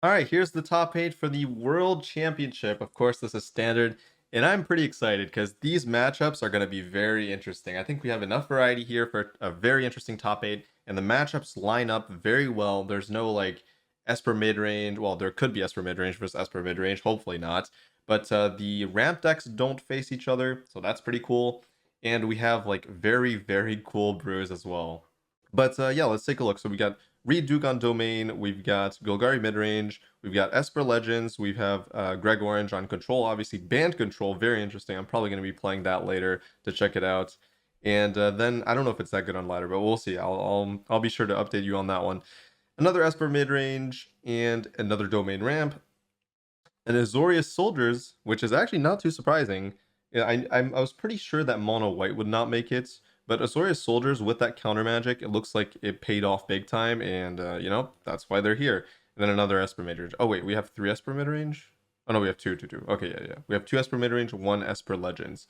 All right, here's the top 8 for the World Championship. Of course, this is standard, and I'm pretty excited because these matchups are going to be very interesting. I think we have enough variety here for a very interesting top 8, and the matchups line up very well. There's no like Esper mid-range. Well, there could be Esper mid-range versus Esper mid-range, hopefully not. But the ramp decks don't face each other, so that's pretty cool. And we have like very, very cool brews as well. But yeah, let's take a look. So we got Reed Duke on Domain, we've got Golgari midrange, we've got Esper Legends, we have Greg Orange on Control, obviously Band Control, very interesting. I'm probably going to be playing that later to check it out. And then I don't know if it's that good on ladder, but we'll see. I'll be sure to update you on that one. Another Esper midrange and another Domain ramp, and Azorius Soldiers, which is actually not too surprising. Yeah, I was pretty sure that Mono White would not make it, but Azorius Soldiers with that counter magic, it looks like it paid off big time, and you know, that's why they're here. And then another Esper midrange. Oh wait, we have 3 Esper midrange? Oh no, we have two. Okay, yeah. We have 2 Esper midrange, 1 Esper Legends.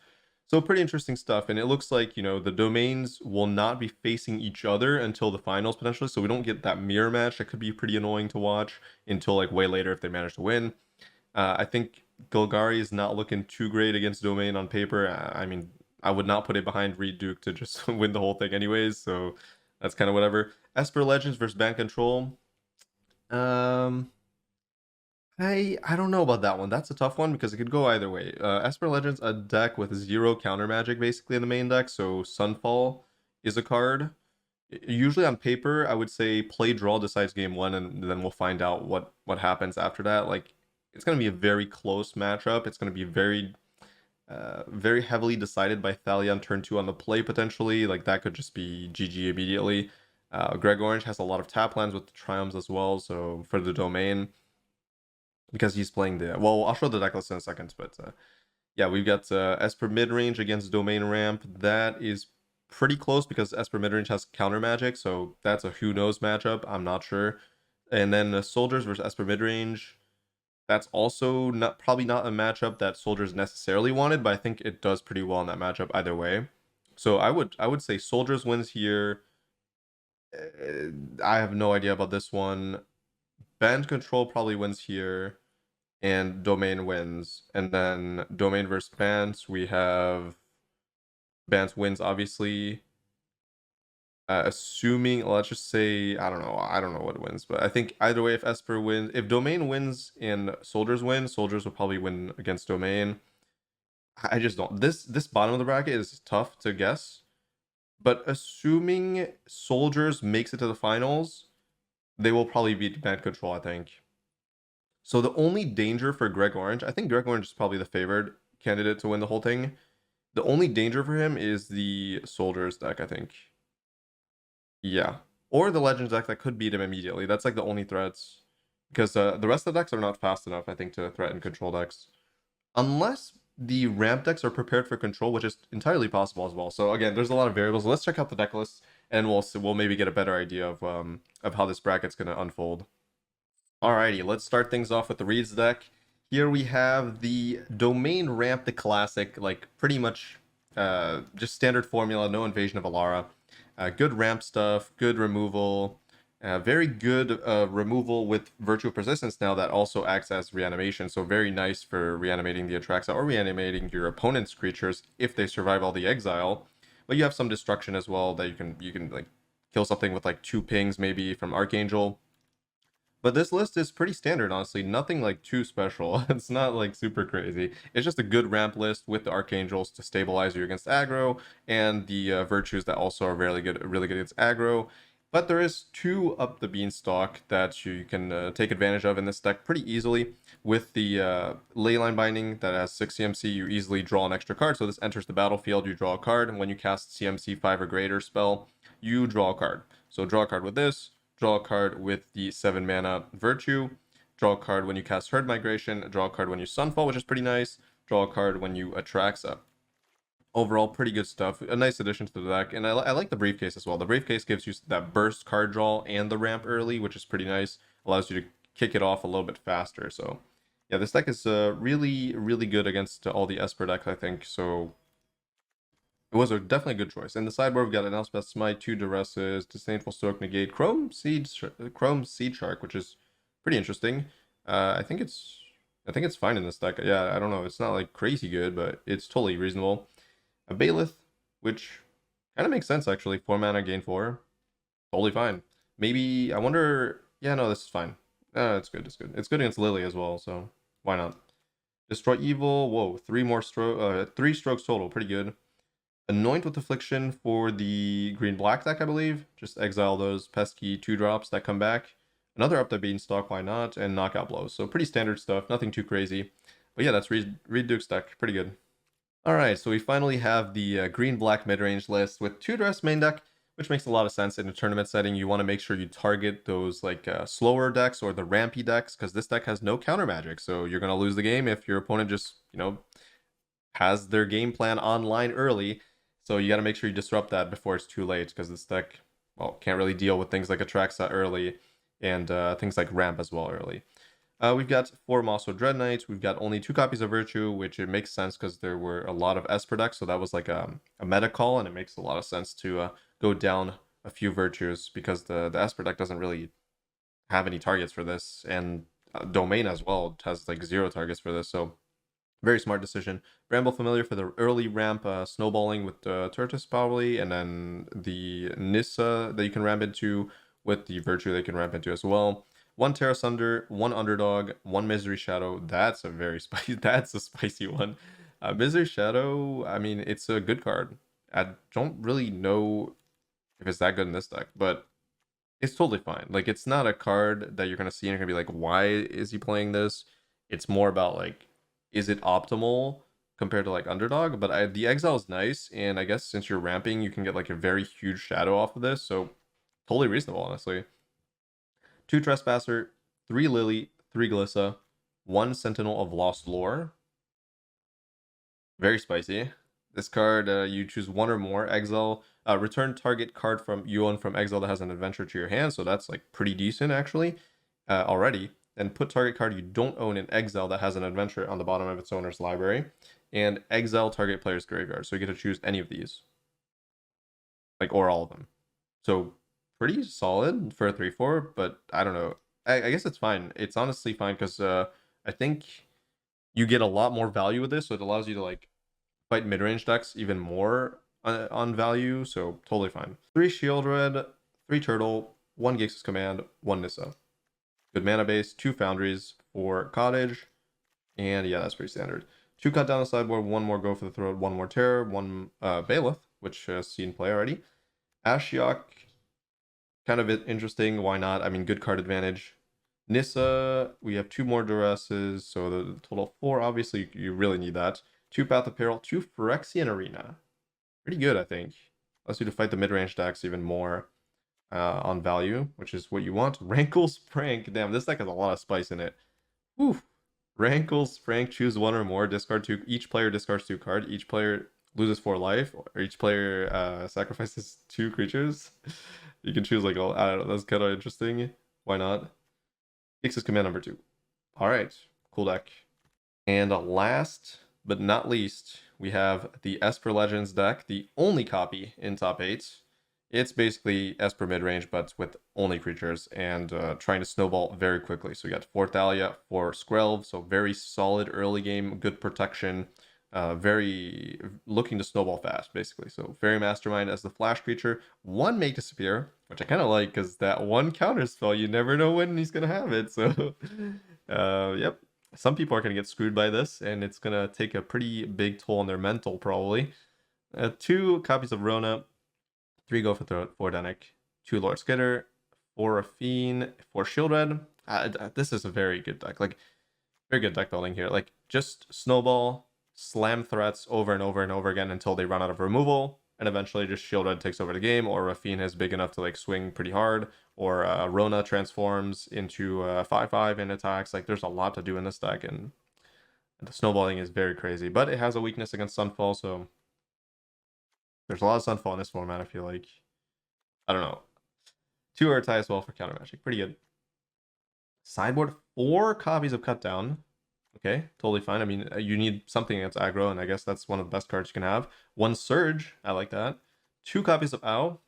So pretty interesting stuff, and it looks like, you know, the domains will not be facing each other until the finals potentially, so we don't get that mirror match. That could be pretty annoying to watch until like way later if they manage to win. I think Golgari is not looking too great against Domain on paper. I mean, I would not put it behind Reed Duke to just win the whole thing anyways, so that's kind of whatever. Esper Legends versus Band Control. Um, I don't know about that one. That's a tough one because it could go either way. Esper Legends, a deck with 0 counter magic basically in the main deck, so Sunfall is a card. Usually on paper, I would say play draw decides game 1, and then we'll find out what happens after that. Like, it's going to be a very close matchup. It's going to be very heavily decided by Thalia on turn 2 on the play potentially. Like, that could just be GG immediately. Greg Orange has a lot of tap lands with the Triumphs as well, so for the domain, because he's playing the... Well, I'll show the deck list in a second, but yeah, we've got Esper midrange against domain ramp. That is pretty close because Esper midrange has counter magic, so that's a who knows matchup. I'm not sure. And then Soldiers versus Esper midrange. That's also probably not a matchup that Soldiers necessarily wanted, but I think it does pretty well in that matchup either way. So I would say Soldiers wins here. I have no idea about this one. Band Control probably wins here, and Domain wins. And then Domain versus Bant, we have Bant wins obviously. Assuming, let's just say, I don't know what wins, but I think either way, if Esper wins, if Domain wins and Soldiers win, Soldiers will probably win against Domain. I just don't. This bottom of the bracket is tough to guess, but assuming Soldiers makes it to the finals, they will probably beat Band Control, I think. So the only danger for Greg Orange, I think Greg Orange is probably the favored candidate to win the whole thing. The only danger for him is the Soldiers deck, I think. Yeah. Or the Legends deck that could beat him immediately. That's like the only threats. Because the rest of the decks are not fast enough, I think, to threaten control decks. Unless the ramp decks are prepared for control, which is entirely possible as well. So again, there's a lot of variables. Let's check out the deck list, and we'll maybe get a better idea of how this bracket's gonna unfold. Alrighty, let's start things off with the Reeds deck. Here we have the Domain Ramp, the classic, like pretty much just standard formula, no Invasion of Alara. Good ramp stuff, good removal, very good removal with Virtue of Persistence now that also acts as reanimation. So very nice for reanimating the Atraxa or reanimating your opponent's creatures if they survive all the exile. But you have some destruction as well that you can like kill something with like 2 pings maybe from Archangel. But this list is pretty standard, honestly. Nothing like too special. It's not like super crazy. It's just a good ramp list with the Archangels to stabilize you against aggro, and the virtues that also are really good against aggro. But there is 2 up the beanstalk that you can take advantage of in this deck pretty easily. With the Leyline Binding that has 6 CMC, you easily draw an extra card. So this enters the battlefield, you draw a card, and when you cast CMC 5 or greater spell, you draw a card. So draw a card with this, draw a card with the 7 mana Virtue, draw a card when you cast Herd Migration, draw a card when you Sunfall, which is pretty nice, draw a card when you Atraxa. Overall, pretty good stuff. A nice addition to the deck, and I like the Briefcase as well. The Briefcase gives you that burst card draw and the ramp early, which is pretty nice. Allows you to kick it off a little bit faster, so... Yeah, this deck is really, really good against all the Esper decks, I think, so... It was a definitely good choice. In the sideboard, we've got an Elspeth Smite, 2 Duresses, Disdainful Stoic Negate, Chrome Seed Shark, which is pretty interesting. I think it's fine in this deck. Yeah, I don't know. It's not like crazy good, but it's totally reasonable. A Bailiff, which kind of makes sense actually. 4 mana, gain 4, totally fine. Maybe I wonder. Yeah, no, this is fine. It's good. It's good. It's good against Lily as well, so why not? Destroy evil. Whoa, 3 strokes total. Pretty good. Anoint with Affliction for the green-black deck, I believe. Just exile those pesky 2-drops that come back. Another Up the Beanstalk, why not? And Knockout Blows. So pretty standard stuff, nothing too crazy. But yeah, that's Reed Duke's deck. Pretty good. Alright, so we finally have the green-black mid-range list with 2-dress main deck, which makes a lot of sense in a tournament setting. You want to make sure you target those like slower decks or the rampy decks, because this deck has no counter magic. So you're going to lose the game if your opponent just, has their game plan online early. So you got to make sure you disrupt that before it's too late, because this deck, well, can't really deal with things like Atraxa early and things like Ramp as well early. We've got 4 Mosso Dread Knights. We've got only 2 copies of Virtue, which it makes sense because there were a lot of Esper decks, so that was like a meta call, and it makes a lot of sense to go down a few Virtues because the Esper deck doesn't really have any targets for this, and Domain as well has like 0 targets for this, so very smart decision. Bramble Familiar for the early ramp, snowballing with the Turtus probably, and then the Nissa that you can ramp into with the Virtue they can ramp into as well. 1 Terra Sunder, 1 Underdog, 1 Misery Shadow. That's a very spicy. That's a spicy one. Misery Shadow. I mean, it's a good card. I don't really know if it's that good in this deck, but it's totally fine. Like, it's not a card that you're gonna see and you're gonna be like, why is he playing this? It's more about like, is it optimal compared to like Underdog? But the exile is nice, and I guess since you're ramping, you can get like a very huge shadow off of this, so totally reasonable, honestly. 2 Trespasser, 3 Lily, 3 Glissa, 1 Sentinel of Lost Lore. Very spicy. This card, you choose 1 or more, exile, return target card from you own from exile that has an adventure to your hand, so that's like pretty decent actually already. Then put target card you don't own in exile that has an adventure on the bottom of its owner's library, and exile target player's graveyard. So you get to choose any of these, like, or all of them. So pretty solid for a 3/4, but I don't know. I guess it's fine. It's honestly fine because I think you get a lot more value with this, so it allows you to like fight mid-range decks even more on value, so totally fine. 3 Shield Red, 3 Turtle, 1 Gix's Command, 1 Nissa. Good mana base, 2 Foundries for Cottage, and yeah, that's pretty standard. 2 Cut down the sideboard, 1 more Go for the Throat, 1 more Terror, 1 Bailiff, which has seen play already. Ashiok, kind of interesting, why not? I mean, good card advantage. Nissa, we have 2 more Duresses, so the total 4, obviously you really need that. 2 Path of Peril, 2 Phyrexian Arena. Pretty good, I think. Allows you to fight the mid-range decks even more on value, which is what you want. Rankle's Prank. Damn, this deck has a lot of spice in it. Whew. Rankle's Prank, choose 1 or more, discard 2. Each player discards 2 cards. Each player loses 4 life, or each player sacrifices 2 creatures. You can choose like, I don't know, that's kind of interesting. Why not? X's command number 2. Alright, cool deck. And last but not least, we have the Esper Legends deck, the only copy in top 8. It's basically Esper mid-range, but with only creatures, and trying to snowball very quickly. So we got 4 Thalia, 4 Skrelv, so very solid early game, good protection, very looking to snowball fast, basically. So Fairy Mastermind as the flash creature, 1 Make Disappear, which I kind of like, because that 1 counter spell, you never know when he's going to have it, so yep. Some people are going to get screwed by this, and it's going to take a pretty big toll on their mental, probably. 2 copies of Rona, 3 Go for Throat, 4 Denic, 2 Lord Skitter, 4 Affine, 4 Shield Red. This is a very good deck. Like, very good deck building here. Like, just snowball, slam threats over and over and over again until they run out of removal, and eventually just Shield Red takes over the game, or Affine is big enough to like swing pretty hard, or Rona transforms into 5/5 and attacks. Like, there's a lot to do in this deck, and the snowballing is very crazy. But it has a weakness against Sunfall, so there's a lot of Sunfall in this format, I feel like. I don't know. 2 Urtai as well for counter magic. Pretty good. Sideboard, 4 copies of Cut Down. Okay, totally fine. I mean, you need something against aggro, and I guess that's one of the best cards you can have. 1 Surge, I like that. 2 copies of Ow,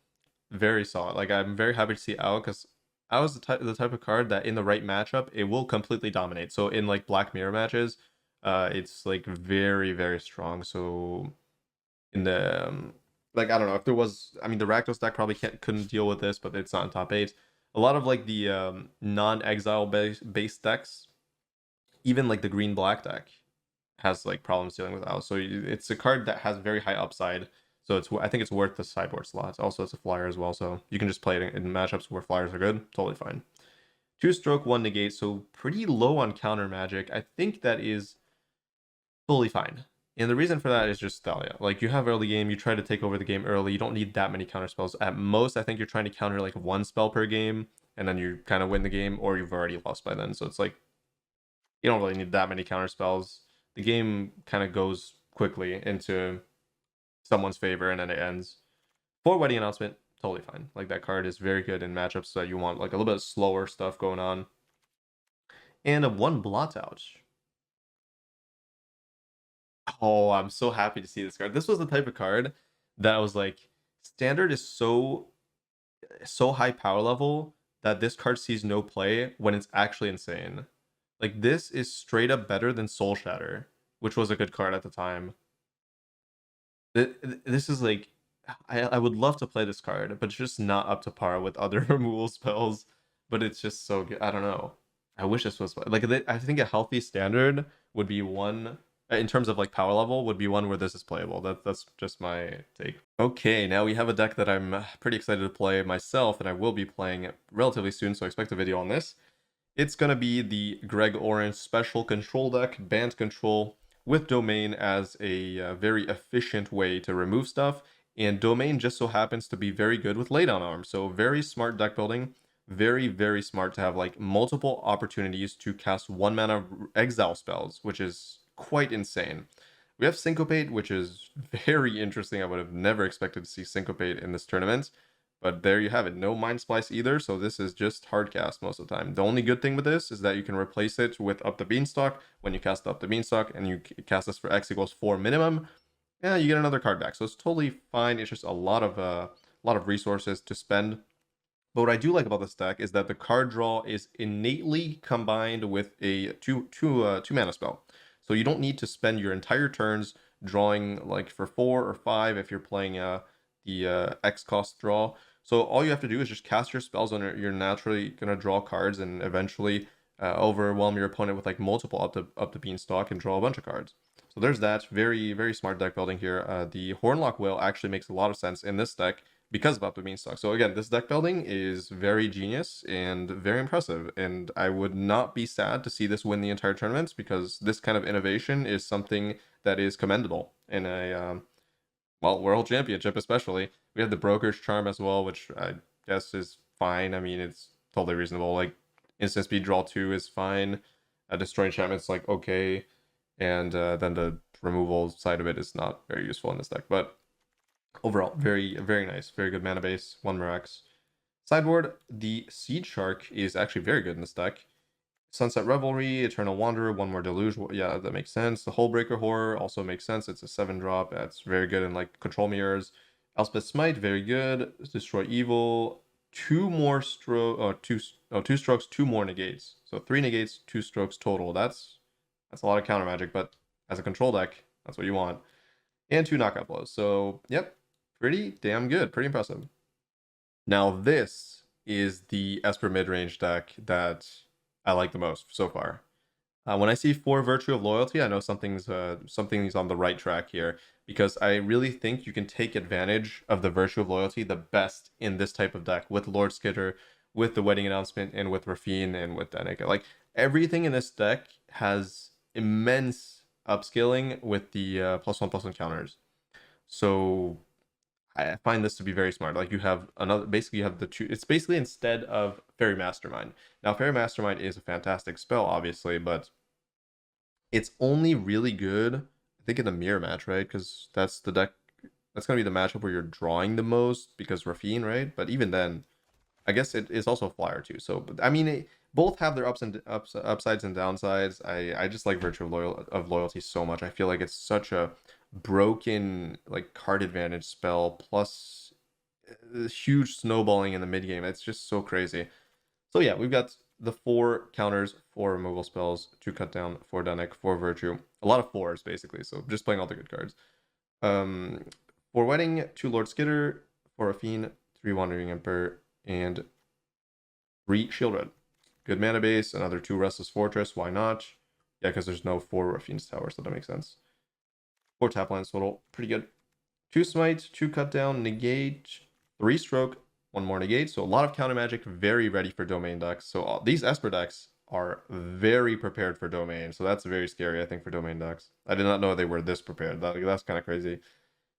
very solid. Like, I'm very happy to see Ow, because Owl is the type of card that in the right matchup it will completely dominate. So in like Black Mirror matches, it's like very very strong. So in the like I don't know if there was, I mean the Rakdos deck probably couldn't deal with this, but it's not in top 8. A lot of like the non-exile based decks, even like the green black deck, has like problems dealing with Owl. So it's a card that has very high upside. So I think it's worth the sideboard slots. Also, it's a flyer as well, so you can just play it in matchups where flyers are good. Totally fine. 2-stroke, 1 negate, so pretty low on counter magic. I think that is fully fine. And the reason for that is just Thalia. Like, you have early game, you try to take over the game early, you don't need that many counter spells. At most, I think you're trying to counter like 1 spell per game, and then you kind of win the game, or you've already lost by then. So it's like, you don't really need that many counter spells. The game kind of goes quickly into someone's favor, and then it ends. For Wedding Announcement, totally fine. Like, that card is very good in matchups that you want like a little bit slower stuff going on. And a 1 blot out. Oh, I'm so happy to see this card. This was the type of card that I was like, standard is so high power level that this card sees no play when it's actually insane. Like, this is straight up better than Soul Shatter, which was a good card at the time. This is like, I would love to play this card, but it's just not up to par with other removal spells. But it's just so good. I don't know. I wish this was like, I think a healthy standard would be one in terms of like power level would be one where this is playable. That's just my take. Okay, now we have a deck that I'm pretty excited to play myself, and I will be playing relatively soon. So expect a video on this. It's gonna be the Greg Orange Special Control deck, Band Control, with Domain as a very efficient way to remove stuff. And Domain just so happens to be very good with laydown arms. So very smart deck building. Very, very smart to have like multiple opportunities to cast 1 mana exile spells, which is quite insane. We have Syncopate, which is very interesting. I would have never expected to see Syncopate in this tournament. But there you have it. No Mind Splice either, so this is just hard cast most of the time. The only good thing with this is that you can replace it with Up the Beanstalk. When you cast Up the Beanstalk and you cast this for X equals 4 minimum, yeah, you get another card back. So it's totally fine. It's just a lot of resources to spend. But what I do like about this deck is that the card draw is innately combined with a two mana spell. So you don't need to spend your entire turns drawing like for 4 or 5 if you're playing the X cost draw. So all you have to do is just cast your spells on you're naturally gonna draw cards and eventually overwhelm your opponent with like multiple up the beanstalk and draw a bunch of cards. So there's that. Very, very smart deck building here. The Hornlock Whale actually makes a lot of sense in this deck because of up the beanstalk. So again, this deck building is very genius and very impressive. And I would not be sad to see this win the entire tournament because this kind of innovation is something that is commendable in a well, World Championship especially. We have the Broker's Charm as well, which I guess is fine. I mean, it's totally reasonable. Like, instant speed draw 2 is fine. Destroy enchantment's like okay. And then the removal side of it is not very useful in this deck. But overall, very, very nice. Very good mana base. 1 Mirax. Sideboard, the Seed Shark is actually very good in this deck. Sunset Revelry, Eternal Wanderer, 1 more Deluge. Yeah, that makes sense. The Hullbreaker Horror also makes sense. It's a 7-drop. That's very good in like control mirrors. Elspeth Smite, very good. Destroy Evil. 2 more two strokes, 2 more negates. So 3 negates, 2 strokes total. That's a lot of counter magic, but as a control deck, that's what you want. And 2 knockout blows. So yep, pretty damn good. Pretty impressive. Now this is the Esper mid-range deck that I like the most so far. When I see 4 Virtue of Loyalty, I know something's on the right track here because I really think you can take advantage of the Virtue of Loyalty the best in this type of deck with Lord Skitter, with the Wedding Announcement, and with Rafine and with Danica. Like, everything in this deck has immense upscaling with the +1/+1 counters. So I find this to be very smart. Like, you have another, basically you have the 2, it's basically instead of Fairy Mastermind. Now Fairy Mastermind is a fantastic spell obviously, but it's only really good I think in the mirror match, right? Because that's the deck, that's going to be the matchup where you're drawing the most because Rafine, right? But even then, I guess it is also a flyer too. So I mean, both have their upsides and downsides. I just like Virtue of Loyalty so much. I feel like it's such a broken like card advantage spell plus huge snowballing in the mid game. It's just so crazy. So yeah, we've got the 4 counters, 4 removal spells, 2 cut down, 4 Dunic, 4 virtue. A lot of 4s basically, so just playing all the good cards. 4 Wedding, 2 Lord Skitter, 4 Affine, 3 Wandering Emperor, and 3 Shield Red. Good mana base, another 2 Restless Fortress, why not? Yeah, because there's no 4 Raffine's Tower, so that makes sense. 4 tap lands total, pretty good. 2 Smite, 2 Cut Down, Negate, 3 Stroke, 1 more Negate. So a lot of counter magic, very ready for Domain decks. So these Esper decks are very prepared for Domain. So that's very scary, I think, for Domain decks. I did not know they were this prepared. That's kind of crazy.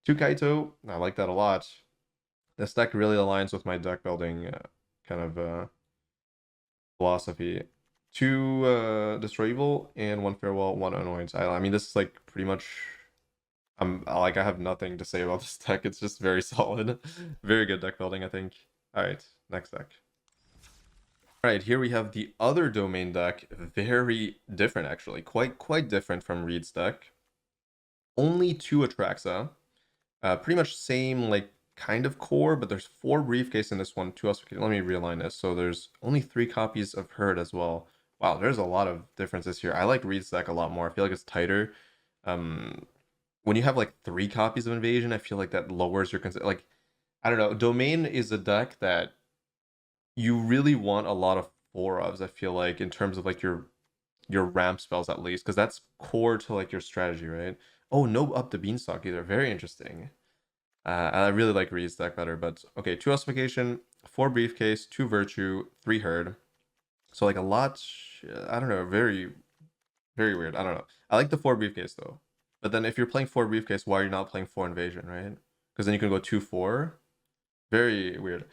2 Kaito, I like that a lot. This deck really aligns with my deck building kind of philosophy. 2 Destroy Evil and 1 Farewell, 1 Annoyance. I mean, this is like pretty much I have nothing to say about this deck. It's just very solid. Very good deck building, I think. Alright, next deck. Alright, here we have the other Domain deck. Very different, actually. Quite different from Reed's deck. Only 2 Atraxa. Pretty much same, like, kind of core, but there's 4 Briefcase in this one. 2 else. Let me realign this. So there's only 3 copies of Herd as well. Wow, there's a lot of differences here. I like Reed's deck a lot more. I feel like it's tighter. When you have like 3 copies of Invasion, I feel like that lowers your like, I don't know. Domain is a deck that you really want a lot of 4 ofs, I feel like, in terms of like your ramp spells at least, because that's core to like your strategy, right? Oh, no up the beanstalk either. Very interesting. I really like Reed's deck better, but okay, 2 ossification, 4 briefcase, 2 virtue, 3 herd. So like a lot, I don't know, very weird. I don't know. I like the 4 briefcase though. But then if you're playing 4 briefcase, why are you not playing 4 invasion, right? Because then you can go 2-4. Very weird.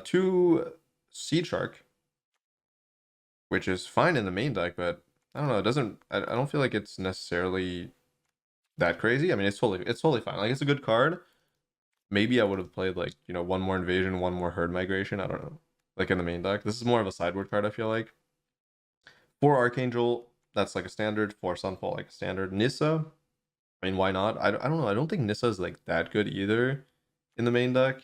2 Seed Shark, which is fine in the main deck, but I don't know. It doesn't. I don't feel like it's necessarily that crazy. I mean, it's totally fine. Like, it's a good card. Maybe I would have played like, 1 more invasion, 1 more herd migration. I don't know. Like in the main deck, this is more of a sideboard card, I feel like. 4 Archangel, that's like a standard. 4 Sunfall, like a standard. Nissa, I mean, why not? I don't know. I don't think Nissa is like that good either in the main deck.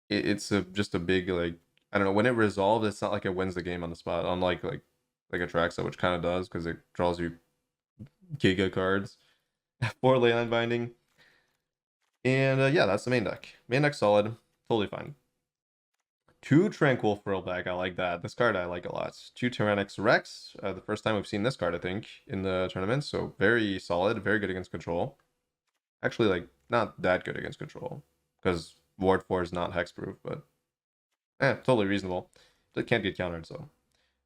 It's just a big, like, I don't know. When it resolves, it's not like it wins the game on the spot. Unlike like Atraxa, which kind of does because it draws you Giga cards. 4 Leyline Binding. And yeah, that's the main deck. Main deck solid. Totally fine. 2 Tranquil Frill back. I like that. This card I like a lot. 2 Tyrannix Rex. The first time we've seen this card, I think, in the tournament. So very solid. Very good against control. Actually, like, not that good against control. Because Ward 4 is not hexproof, but totally reasonable. It can't get countered, so.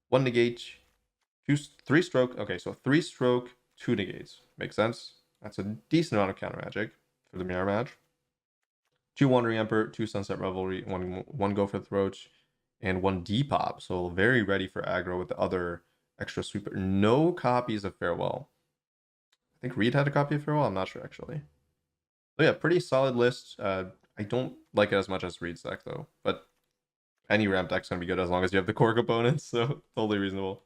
1 negate. 3 stroke. Okay, so 3 stroke, 2 negates. Makes sense. That's a decent amount of counter magic for the mirror match. 2 Wandering Emperor, 2 Sunset Revelry, 1 Go for the Throat, and 1 Depop. So very ready for aggro with the other extra sweeper. No copies of Farewell. I think Reed had a copy of Farewell. I'm not sure, actually. So yeah, pretty solid list. I don't like it as much as Reed's deck, though. But any ramp deck's going to be good as long as you have the core components. So totally reasonable.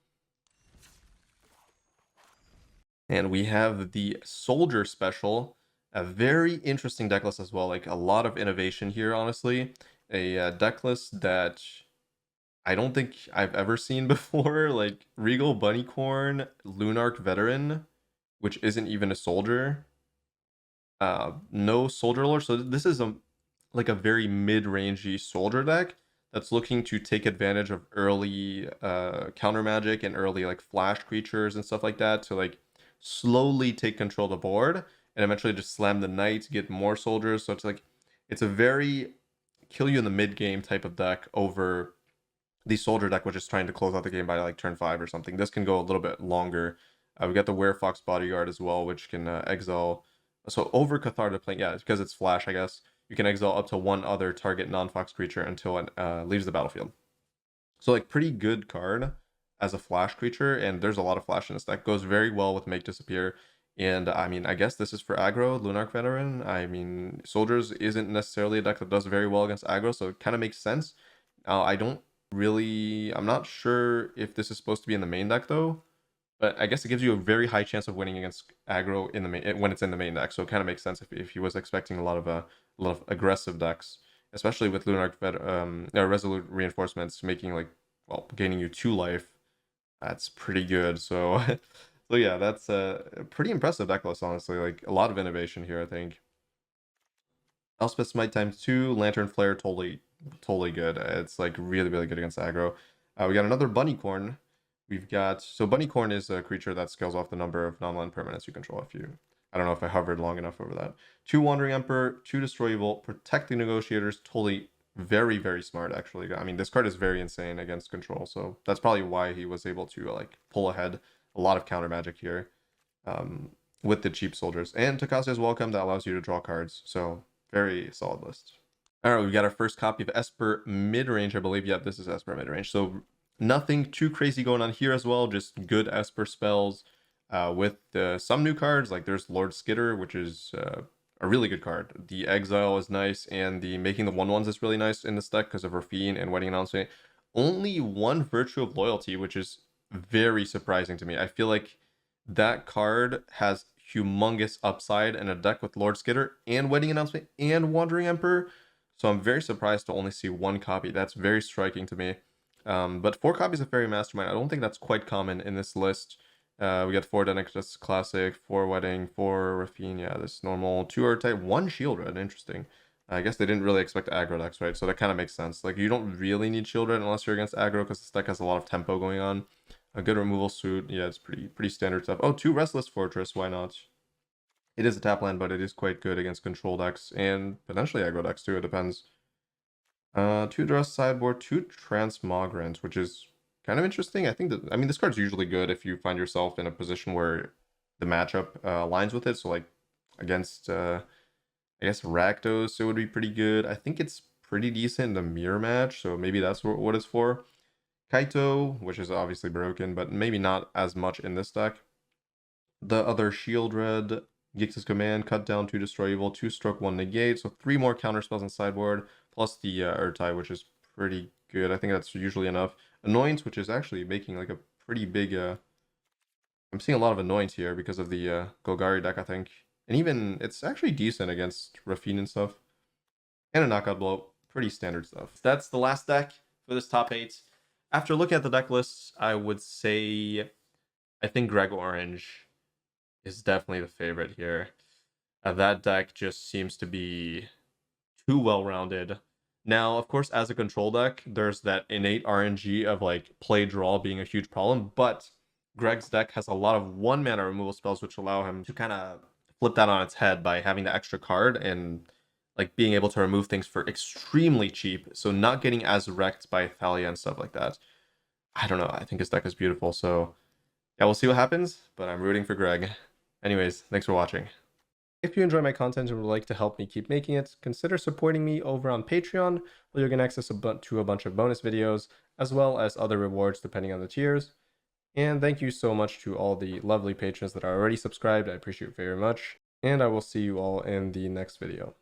And we have the Soldier Special. A very interesting deck list as well. Like, a lot of innovation here, honestly. A deck list that I don't think I've ever seen before. Like, Regal Bunnycorn, Lunark Veteran, which isn't even a soldier. No soldier lore. So this is like a very mid-rangey soldier deck that's looking to take advantage of early counter magic and early like flash creatures and stuff like that to like slowly take control of the board and eventually just slam the knight, get more soldiers. So it's like, it's a very kill you in the mid game type of deck over the soldier deck, which is trying to close out the game by like turn 5 or something. This can go a little bit longer. We got the Werefox Bodyguard as well, which can exile. So over Catharta playing, yeah, because it's flash, I guess. You can exile up to 1 other target non-fox creature until it leaves the battlefield. So like, pretty good card as a flash creature, and there's a lot of flash in this deck. Goes very well with Make Disappear. And I mean, I guess this is for aggro, Lunark Veteran. I mean, Soldiers isn't necessarily a deck that does very well against aggro, so it kind of makes sense. I'm not sure if this is supposed to be in the main deck though, but I guess it gives you a very high chance of winning against aggro in the main when it's in the main deck. So it kind of makes sense if he was expecting a lot of aggressive decks. especially with Resolute Reinforcements making like, well, gaining you 2 life. That's pretty good. So, so yeah, that's a pretty impressive decklist, honestly. Like a lot of innovation here, I think. Elspeth's Smite times 2, Lantern Flare, totally good. It's like really good against aggro. We got another Bunnycorn. We've got, so Bunnycorn is a creature that scales off the number of non-land permanents you control. If you, I don't know if I hovered long enough over that. 2 Wandering Emperor, 2 Destroy Evil, Protecting Negotiators, totally very smart actually. I mean, this card is very insane against control, so that's probably why he was able to like pull ahead. A lot of counter magic here with the cheap soldiers. And Takasia's Welcome that allows you to draw cards, so very solid list. All right, we've got our first copy of Esper Midrange, I believe. Yep, this is Esper Midrange. So nothing too crazy going on here as well, just good Esper spells with some new cards. Like there's Lord Skitter, which is a really good card. The Exile is nice, and the making the 1/1s is really nice in this deck because of Rafine and Wedding Announcement. Only one Virtue of Loyalty, which is very surprising to me. I feel like that card has humongous upside in a deck with Lord Skitter and Wedding Announcement and Wandering Emperor. So I'm very surprised to only see 1 copy. That's very striking to me. But 4 copies of Fairy Mastermind, I don't think that's quite common in this list. We got 4 Decklists Classic, 4 Wedding, 4 Rafine, yeah, this normal, 2 Earth-type, 1 Shield Red, interesting. I guess they didn't really expect aggro decks, right? So that kind of makes sense. Like, you don't really need Shield Red unless you're against aggro, because this deck has a lot of tempo going on. A good removal suit, yeah, it's pretty standard stuff. Oh, 2 Restless Fortress, why not? It is a tap land, but it is quite good against control decks and potentially aggro decks too, it depends. 2 Dress Sideboard, 2 Transmogrant, which is kind of interesting. I mean, this card's usually good if you find yourself in a position where the matchup aligns with it. So like against, I guess Rakdos, it would be pretty good. I think it's pretty decent in the mirror match, so maybe that's what it's for. Kaito, which is obviously broken, but maybe not as much in this deck. The other Shield Red, Gix's Command, cut down 2 Destroy Evil, 2 Stroke, 1 Negate, so 3 more counter spells on sideboard, plus the Urtai, which is pretty good. I think that's usually enough. Annoyance, which is actually making like a pretty big... I'm seeing a lot of Annoyance here because of the Golgari deck, I think. And even, it's actually decent against Rafine and stuff. And a Knockout Blow, pretty standard stuff. That's the last deck for this top 8. After looking at the deck lists, I would say I think Greg Orange is definitely the favorite here. That deck just seems to be too well-rounded. Now, of course, as a control deck, there's that innate RNG of like play draw being a huge problem, but Greg's deck has a lot of 1-mana removal spells which allow him to kind of flip that on its head by having the extra card and like being able to remove things for extremely cheap, so not getting as wrecked by Thalia and stuff like that. I don't know, I think his deck is beautiful, so yeah, we'll see what happens, but I'm rooting for Greg. Anyways, thanks for watching. If you enjoy my content and would like to help me keep making it, consider supporting me over on Patreon, where you'll get access to a bunch of bonus videos, as well as other rewards depending on the tiers. And thank you so much to all the lovely patrons that are already subscribed. I appreciate it very much. And I will see you all in the next video.